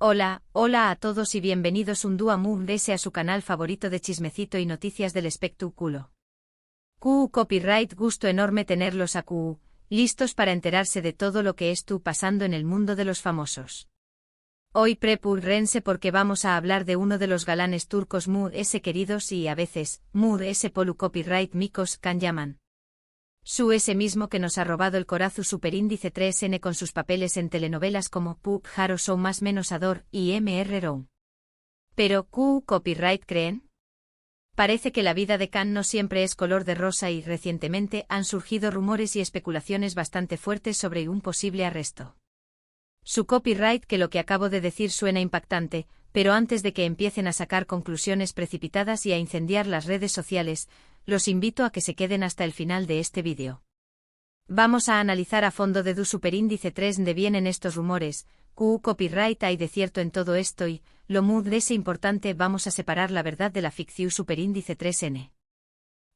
Hola a todos y bienvenidos un día más a su canal favorito de chismecito y noticias del espectáculo. Copyright, gusto enorme tenerlos a listos para enterarse de todo lo que pasando en el mundo de los famosos. Hoy prepúrense porque vamos a hablar de uno de los galanes turcos queridos y a veces, polu copyright micos Can ese mismo que nos ha robado el corazón superíndice 3N con sus papeles en telenovelas como Puk Haro Show más menos Ador y MR Row. Pero, ¿copyright creen? Parece que la vida de Can no siempre es color de rosa y recientemente han surgido rumores y especulaciones bastante fuertes sobre un posible arresto. Su copyright, que lo que acabo de decir suena impactante, pero antes de que empiecen a sacar conclusiones precipitadas y a incendiar las redes sociales, los invito a que se queden hasta el final de este vídeo. Vamos a analizar a fondo de du superíndice 3 de vienen estos rumores, copyright hay de cierto en todo esto y, lo importante vamos a separar la verdad de la ficción superíndice 3N.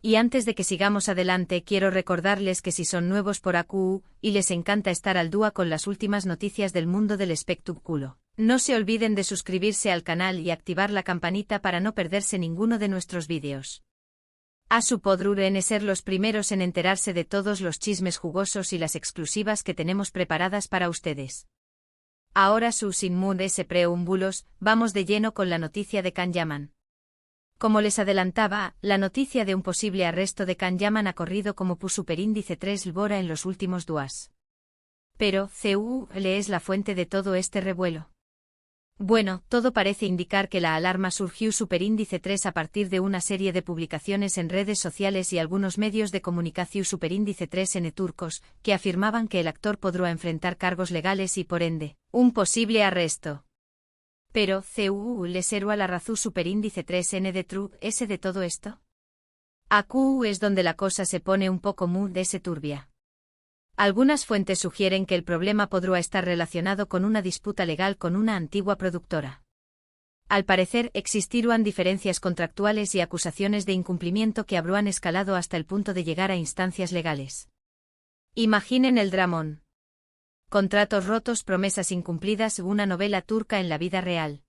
Y antes de que sigamos adelante quiero recordarles que si son nuevos por AQ y les encanta estar al día con las últimas noticias del mundo del espectáculo, no se olviden de suscribirse al canal y activar la campanita para no perderse ninguno de nuestros vídeos. Podrán ser los primeros en enterarse de todos los chismes jugosos y las exclusivas que tenemos preparadas para ustedes. Ahora sin preámbulos, vamos de lleno con la noticia de Can Yaman. Como les adelantaba, la noticia de un posible arresto de Can Yaman ha corrido como superíndice 3 Lbora en los últimos días. Pero, ¿le es la fuente de todo este revuelo? Bueno, todo parece indicar que la alarma surgió superíndice 3 a partir de una serie de publicaciones en redes sociales y algunos medios de comunicación superíndice 3N turcos, que afirmaban que el actor podrá enfrentar cargos legales y por ende, un posible arresto. Pero, ¿le será la razón superíndice 3N de true ese de todo esto? AQ es donde la cosa se pone un poco turbia. Algunas fuentes sugieren que el problema podrá estar relacionado con una disputa legal con una antigua productora. Al parecer, existirán diferencias contractuales y acusaciones de incumplimiento que habrán escalado hasta el punto de llegar a instancias legales. Imaginen el dramón. Contratos rotos, promesas incumplidas, una novela turca en la vida real.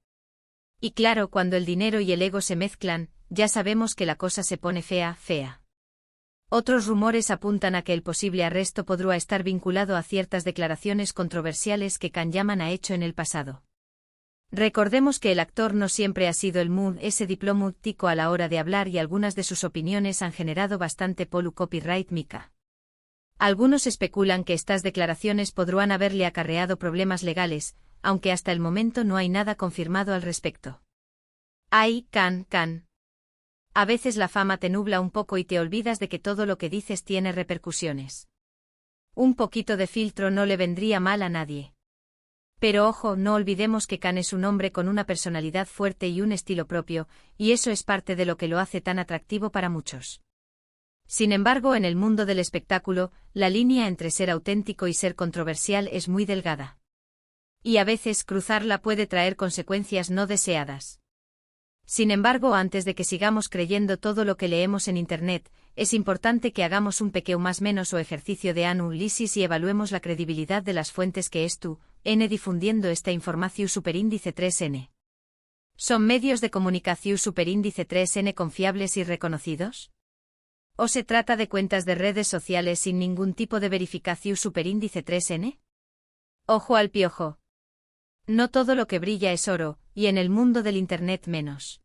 Y claro, cuando el dinero y el ego se mezclan, ya sabemos que la cosa se pone fea. Otros rumores apuntan a que el posible arresto podrá estar vinculado a ciertas declaraciones controversiales que Can Yaman ha hecho en el pasado. Recordemos que el actor no siempre ha sido el diplomático a la hora de hablar y algunas de sus opiniones han generado bastante polu copyright mica. Algunos especulan que estas declaraciones podrán haberle acarreado problemas legales, aunque hasta el momento no hay nada confirmado al respecto. Can. A veces la fama te nubla un poco y te olvidas de que todo lo que dices tiene repercusiones. Un poquito de filtro no le vendría mal a nadie. Pero ojo, no olvidemos que Can es un hombre con una personalidad fuerte y un estilo propio, y eso es parte de lo que lo hace tan atractivo para muchos. Sin embargo, en el mundo del espectáculo, la línea entre ser auténtico y ser controversial es muy delgada. Y a veces cruzarla puede traer consecuencias no deseadas. Sin embargo, antes de que sigamos creyendo todo lo que leemos en Internet, es importante que hagamos un pequeño más menos o ejercicio de análisis y evaluemos la credibilidad de las fuentes que difundiendo esta información superíndice 3N. ¿Son medios de comunicación superíndice 3N confiables y reconocidos? ¿O se trata de cuentas de redes sociales sin ningún tipo de verificación superíndice 3N? Ojo al piojo. No todo lo que brilla es oro, y en el mundo del Internet menos.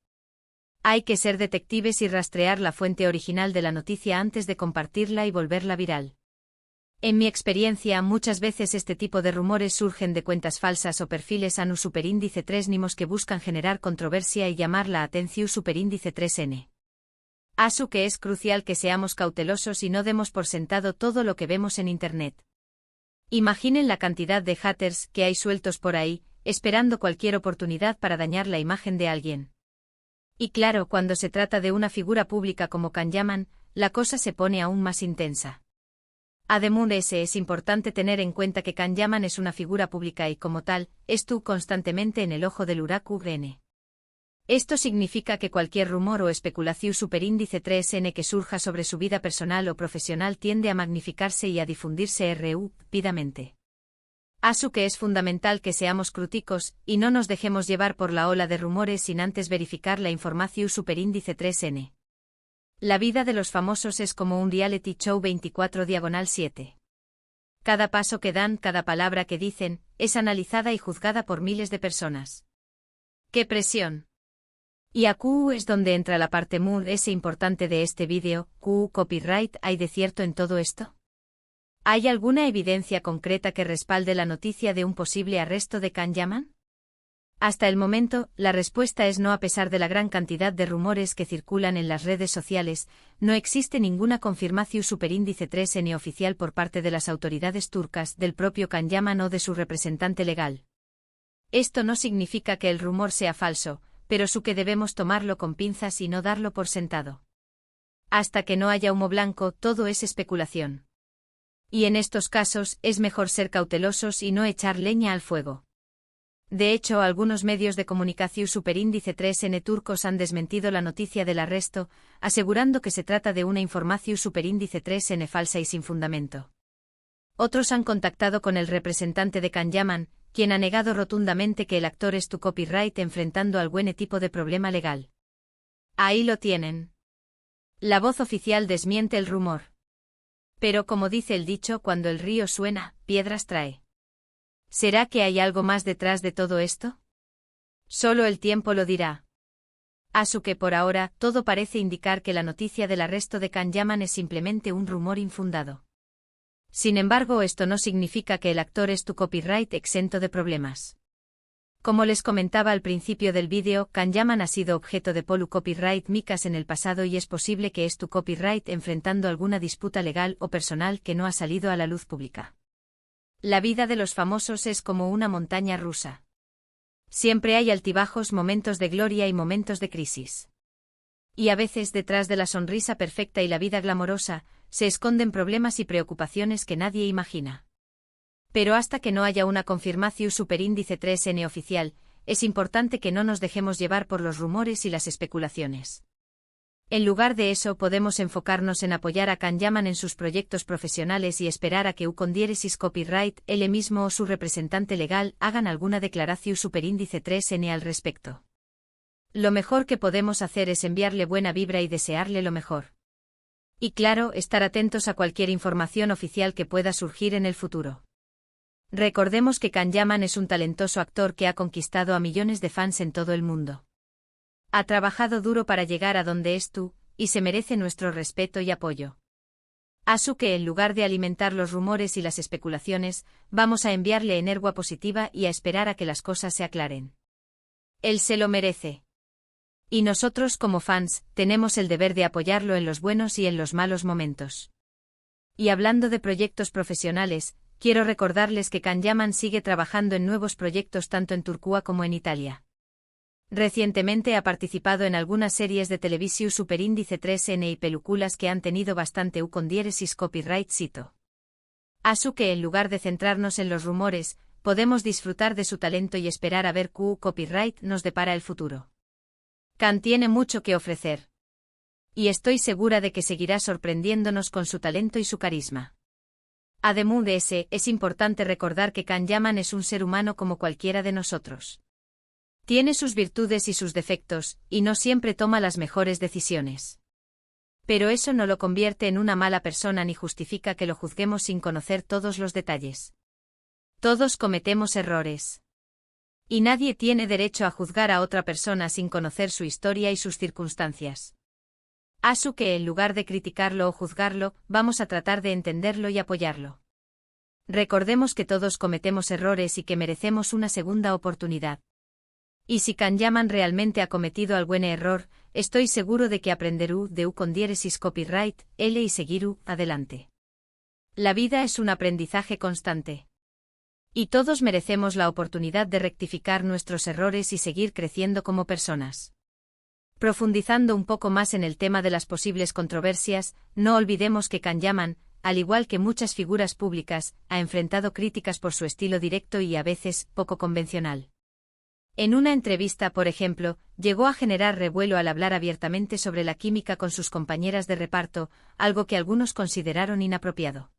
Hay que ser detectives y rastrear la fuente original de la noticia antes de compartirla y volverla viral. En mi experiencia, muchas veces este tipo de rumores surgen de cuentas falsas o perfiles anu superíndice 3 nimos que buscan generar controversia y llamar la atención superíndice 3N. Que es crucial que seamos cautelosos y no demos por sentado todo lo que vemos en Internet. Imaginen la cantidad de haters que hay sueltos por ahí, esperando cualquier oportunidad para dañar la imagen de alguien. Y claro, cuando se trata de una figura pública como Can Yaman, la cosa se pone aún más intensa. Además, es importante tener en cuenta que Can Yaman es una figura pública y, como tal, estuvo constantemente en el ojo del huracán. Esto significa que cualquier rumor o especulación superíndice 3N que surja sobre su vida personal o profesional tiende a magnificarse y a difundirse rápidamente. Asu que es fundamental que seamos críticos y no nos dejemos llevar por la ola de rumores sin antes verificar la información superíndice 3N. La vida de los famosos es como un reality show 24/7. Cada paso que dan, cada palabra que dicen, es analizada y juzgada por miles de personas. ¡Qué presión! Y aquí es donde entra la parte muy importante de este vídeo. ¿Qué copyright hay de cierto en todo esto? ¿Hay alguna evidencia concreta que respalde la noticia de un posible arresto de Can Yaman? Hasta el momento, la respuesta es no. A pesar de la gran cantidad de rumores que circulan en las redes sociales, no existe ninguna confirmación superíndice 3N oficial por parte de las autoridades turcas, del propio Can Yaman o de su representante legal. Esto no significa que el rumor sea falso, pero sí que debemos tomarlo con pinzas y no darlo por sentado. Hasta que no haya humo blanco, todo es especulación. Y en estos casos, es mejor ser cautelosos y no echar leña al fuego. De hecho, algunos medios de comunicación superíndice 3N turcos han desmentido la noticia del arresto, asegurando que se trata de una información superíndice 3N falsa y sin fundamento. Otros han contactado con el representante de Can Yaman, quien ha negado rotundamente que el actor es tu copyright enfrentando algún tipo de problema legal. Ahí lo tienen. La voz oficial desmiente el rumor. Pero como dice el dicho, cuando el río suena, piedras trae. ¿Será que hay algo más detrás de todo esto? Solo el tiempo lo dirá. Asu que por ahora, todo parece indicar que la noticia del arresto de Can Yaman es simplemente un rumor infundado. Sin embargo, esto no significa que el actor es tu copyright exento de problemas. Como les comentaba al principio del vídeo, Can Yaman ha sido objeto de polu copyright micas en el pasado y es posible que es tu copyright enfrentando alguna disputa legal o personal que no ha salido a la luz pública. La vida de los famosos es como una montaña rusa. Siempre hay altibajos, momentos de gloria y momentos de crisis. Y a veces detrás de la sonrisa perfecta y la vida glamorosa, se esconden problemas y preocupaciones que nadie imagina. Pero hasta que no haya una confirmación superíndice 3N oficial, es importante que no nos dejemos llevar por los rumores y las especulaciones. En lugar de eso, podemos enfocarnos en apoyar a Can Yaman en sus proyectos profesionales y esperar a que con diéresis copyright, él mismo o su representante legal hagan alguna declaración superíndice 3N al respecto. Lo mejor que podemos hacer es enviarle buena vibra y desearle lo mejor. Y claro, estar atentos a cualquier información oficial que pueda surgir en el futuro. Recordemos que Can Yaman es un talentoso actor que ha conquistado a millones de fans en todo el mundo. Ha trabajado duro para llegar a donde es tú, y se merece nuestro respeto y apoyo. Asu que en lugar de alimentar los rumores y las especulaciones, vamos a enviarle energía positiva y a esperar a que las cosas se aclaren. Él se lo merece. Y nosotros como fans, tenemos el deber de apoyarlo en los buenos y en los malos momentos. Y hablando de proyectos profesionales, quiero recordarles que Can Yaman sigue trabajando en nuevos proyectos tanto en Turquía como en Italia. Recientemente ha participado en algunas series de televisión superíndice 3N y películas que han tenido bastante con diéresis copyright cito. Asu que en lugar de centrarnos en los rumores, podemos disfrutar de su talento y esperar a ver qué copyright nos depara el futuro. Can tiene mucho que ofrecer. Y estoy segura de que seguirá sorprendiéndonos con su talento y su carisma. Además de ese, es importante recordar que Can Yaman es un ser humano como cualquiera de nosotros. Tiene sus virtudes y sus defectos, y no siempre toma las mejores decisiones. Pero eso no lo convierte en una mala persona ni justifica que lo juzguemos sin conocer todos los detalles. Todos cometemos errores. Y nadie tiene derecho a juzgar a otra persona sin conocer su historia y sus circunstancias. Asu que en lugar de criticarlo o juzgarlo, vamos a tratar de entenderlo y apoyarlo. Recordemos que todos cometemos errores y que merecemos una segunda oportunidad. Y si Can Yaman realmente ha cometido algún error, estoy seguro de que aprenderú de con diéresis copyright, L y seguirú adelante. La vida es un aprendizaje constante. Y todos merecemos la oportunidad de rectificar nuestros errores y seguir creciendo como personas. Profundizando un poco más en el tema de las posibles controversias, no olvidemos que Can Yaman, al igual que muchas figuras públicas, ha enfrentado críticas por su estilo directo y a veces poco convencional. En una entrevista, por ejemplo, llegó a generar revuelo al hablar abiertamente sobre la química con sus compañeras de reparto, algo que algunos consideraron inapropiado.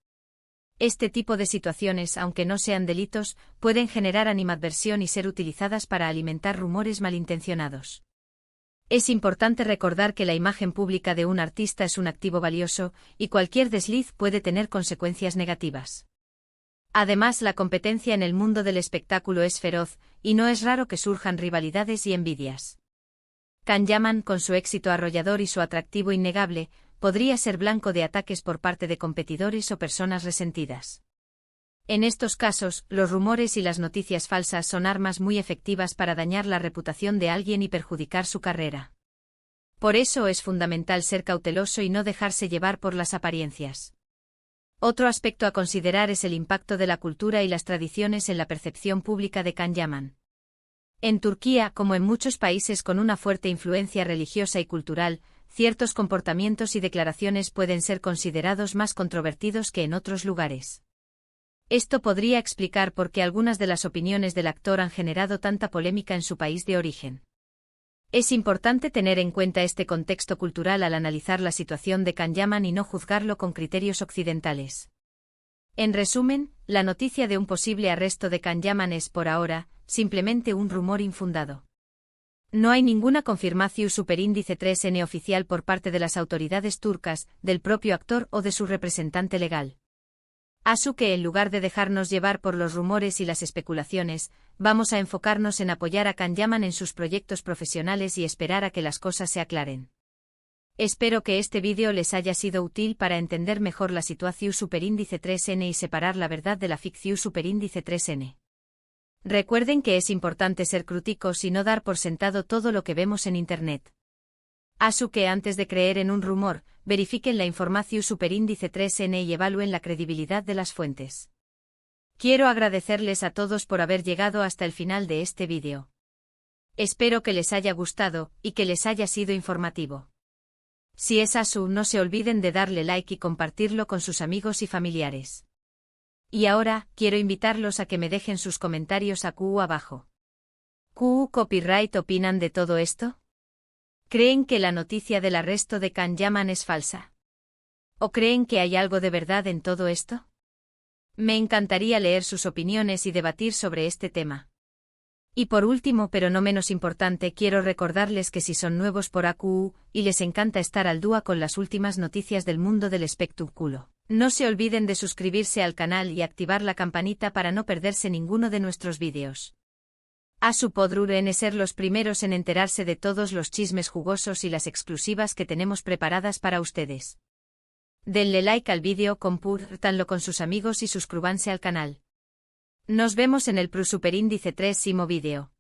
Este tipo de situaciones, aunque no sean delitos, pueden generar animadversión y ser utilizadas para alimentar rumores malintencionados. Es importante recordar que la imagen pública de un artista es un activo valioso, y cualquier desliz puede tener consecuencias negativas. Además, la competencia en el mundo del espectáculo es feroz, y no es raro que surjan rivalidades y envidias. Can Yaman, con su éxito arrollador y su atractivo innegable, podría ser blanco de ataques por parte de competidores o personas resentidas. En estos casos, los rumores y las noticias falsas son armas muy efectivas para dañar la reputación de alguien y perjudicar su carrera. Por eso es fundamental ser cauteloso y no dejarse llevar por las apariencias. Otro aspecto a considerar es el impacto de la cultura y las tradiciones en la percepción pública de Can Yaman. En Turquía, como en muchos países con una fuerte influencia religiosa y cultural, ciertos comportamientos y declaraciones pueden ser considerados más controvertidos que en otros lugares. Esto podría explicar por qué algunas de las opiniones del actor han generado tanta polémica en su país de origen. Es importante tener en cuenta este contexto cultural al analizar la situación de Can Yaman y no juzgarlo con criterios occidentales. En resumen, la noticia de un posible arresto de Can Yaman es, por ahora, simplemente un rumor infundado. No hay ninguna confirmación superíndice 3N oficial por parte de las autoridades turcas, del propio actor o de su representante legal. Así que en lugar de dejarnos llevar por los rumores y las especulaciones, vamos a enfocarnos en apoyar a Can Yaman en sus proyectos profesionales y esperar a que las cosas se aclaren. Espero que este vídeo les haya sido útil para entender mejor la situación superíndice 3N y separar la verdad de la ficción superíndice 3N. Recuerden que es importante ser críticos y no dar por sentado todo lo que vemos en Internet. Así que antes de creer en un rumor, verifiquen la información superíndice 3N y evalúen la credibilidad de las fuentes. Quiero agradecerles a todos por haber llegado hasta el final de este vídeo. Espero que les haya gustado y que les haya sido informativo. Si es así, no se olviden de darle like y compartirlo con sus amigos y familiares. Y ahora, quiero invitarlos a que me dejen sus comentarios abajo. ¿Copyright opinan de todo esto? ¿Creen que la noticia del arresto de Can Yaman es falsa? ¿O creen que hay algo de verdad en todo esto? Me encantaría leer sus opiniones y debatir sobre este tema. Y por último, pero no menos importante, quiero recordarles que si son nuevos por y les encanta estar al día con las últimas noticias del mundo del espectáculo, no se olviden de suscribirse al canal y activar la campanita para no perderse ninguno de nuestros vídeos. Podrán ser los primeros en enterarse de todos los chismes jugosos y las exclusivas que tenemos preparadas para ustedes. Denle like al vídeo, compártanlo con sus amigos y suscríbanse al canal. Nos vemos en el superíndice 3 vídeo.